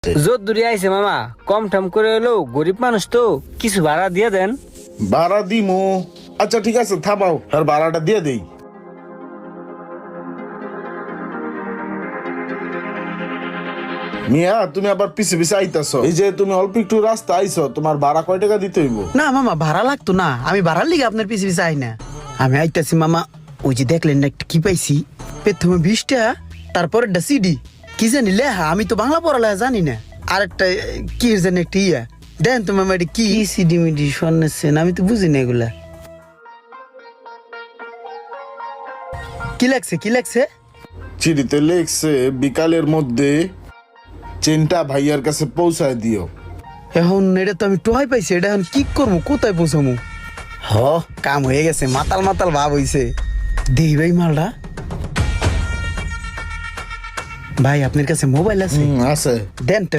জোর দূরে আইছে মামা, কম ঠাম করে হলো, গরিব মানুষ তো, কিছু ভাড়া দিয়ে দেন। ভাড়া দিমু? আচ্ছা ঠিক আছে, থামাও, আর ভাড়াটা দিয়ে দেই। মিয়া, তুমি আবার পিছে পিছে আইতাছো। এই যে তুমি অল্প একটু রাস্তা আইছো, তোমার ভাড়া কয় টাকা দিতে হইব? না মামা, ভাড়া লাগতো না, আমি ভাড়ার লিগে আপনার পিছে পিছে আই না। আমি আইতাছি মামা, ওই যে দেখলেন না একটা কি পাইছি, প্রথমে 20টা, তারপরে একটা সিডি, কি জানি লেহা, আমি তো বাংলা পড়ালেখা জানি না। আর একটা কি জানি একটা ইয়া, দেন তো মামা এটা কি সিডি মিডি শোনাচ্ছেন, আমি তো বুঝি না এগুলা। কি লাগছে কি লাগছে? চিঠিতে লেখছে বিকালের মধ্যে চেনটা ভাইয়ার কাছে পৌঁছায় দিও। এখন এটা তো আমি টোহাই পাইছি, এটা এখন কি করবো, কোথায় পৌঁছামু? হ, কাম হয়ে গেছে, মাতাল মাতাল ভাব হইছে। দেই ভাই মালটা। ভাই আপনার কাছে মোবাইল আছে? আছে। দেন তো।